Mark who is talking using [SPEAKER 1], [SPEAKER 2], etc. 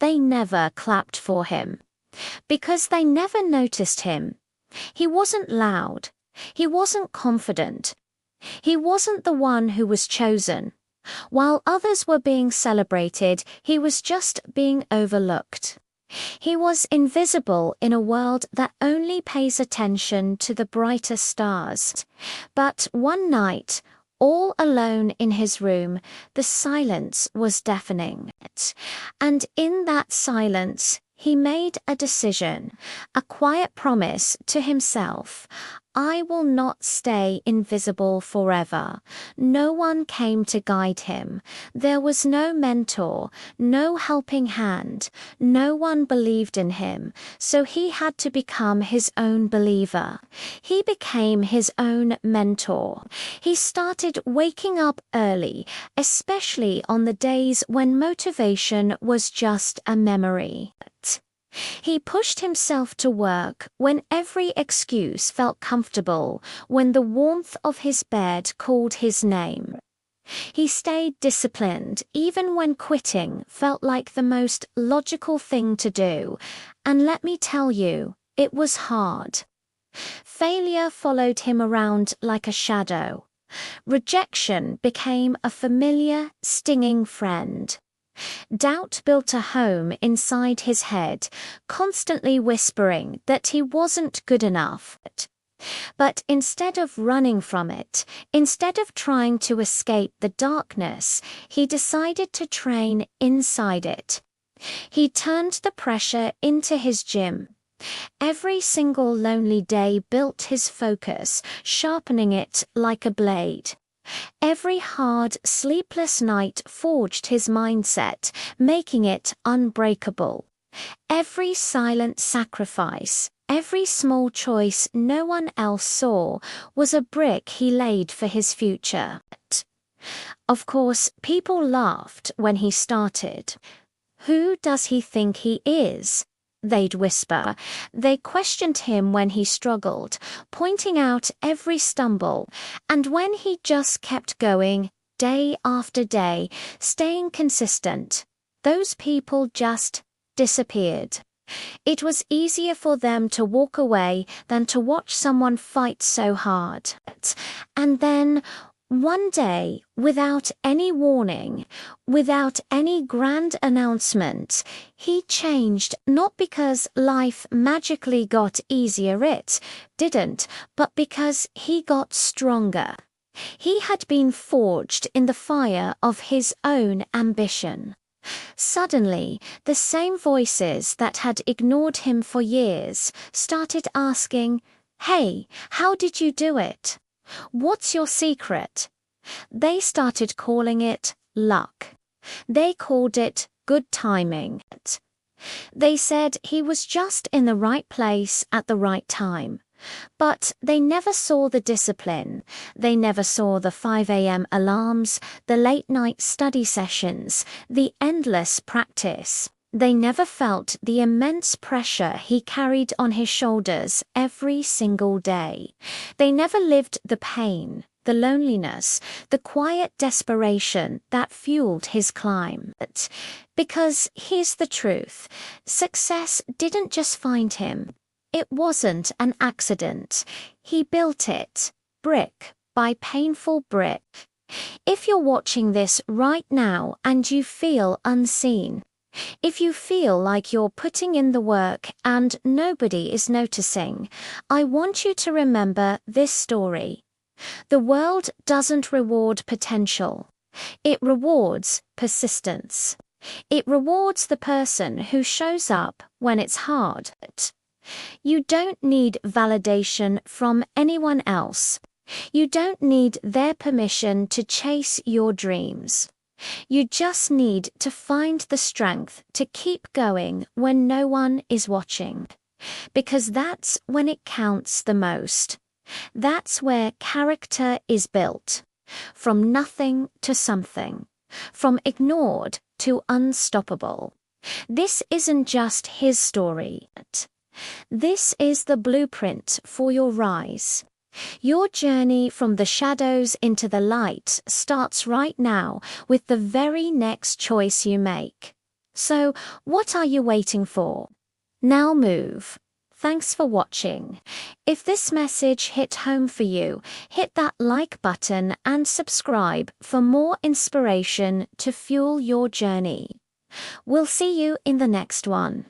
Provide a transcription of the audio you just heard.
[SPEAKER 1] they never clapped for him. Because they never noticed him. He wasn't loud. He wasn't confident. He wasn't the one who was chosen. While others were being celebrated, he was just being overlooked. He was invisible in a world that only pays attention to the brighter stars. But one night, all alone in his room, the silence was deafening. And in that silence, he made a decision, a quiet promise to himself. I will not stay invisible forever. No one came to guide him. There was no mentor, no helping hand. No one believed in him, so he had to become his own believer. He became his own mentor. He started waking up early, especially on the days when motivation was just a memory. He pushed himself to work when every excuse felt comfortable, when the warmth of his bed called his name. He stayed disciplined even when quitting felt like the most logical thing to do, and let me tell you, it was hard. Failure followed him around like a shadow. Rejection became a familiar, stinging friend. Doubt built a home inside his head, constantly whispering that he wasn't good enough. But instead of running from it, instead of trying to escape the darkness, he decided to train inside it. He turned the pressure into his gym. Every single lonely day built his focus, sharpening it like a blade. Every hard, sleepless night forged his mindset, making it unbreakable. Every silent sacrifice, every small choice no one else saw, was a brick he laid for his future. Of course, people laughed when he started. Who does he think he is? They'd whisper. They questioned him when he struggled, pointing out every stumble, and when he just kept going, day after day, staying consistent, those people just disappeared. It was easier for them to walk away than to watch someone fight so hard. And then, one day, without any warning, without any grand announcement, he changed, not because life magically got easier, it didn't, but because he got stronger. He had been forged in the fire of his own ambition. Suddenly, the same voices that had ignored him for years started asking, "Hey, how did you do it? What's your secret?" They started calling it luck. They called it good timing. They said he was just in the right place at the right time. But they never saw the discipline. They never saw the 5 a.m. alarms, the late-night study sessions, the endless practice. They never felt the immense pressure he carried on his shoulders every single day. They never lived the pain, the loneliness, the quiet desperation that fueled his climb. Because here's the truth, success didn't just find him. It wasn't an accident. He built it, brick by painful brick. If you're watching this right now and you feel unseen, if you feel like you're putting in the work and nobody is noticing, I want you to remember this story. The world doesn't reward potential. It rewards persistence. It rewards the person who shows up when it's hard. You don't need validation from anyone else. You don't need their permission to chase your dreams. You just need to find the strength to keep going when no one is watching. Because that's when it counts the most. That's where character is built. From nothing to something. From ignored to unstoppable. This isn't just his story. This is the blueprint for your rise. Your journey from the shadows into the light starts right now with the very next choice you make. So, what are you waiting for? Now move. Thanks for watching. If this message hit home for you, hit that like button and subscribe for more inspiration to fuel your journey. We'll see you in the next one.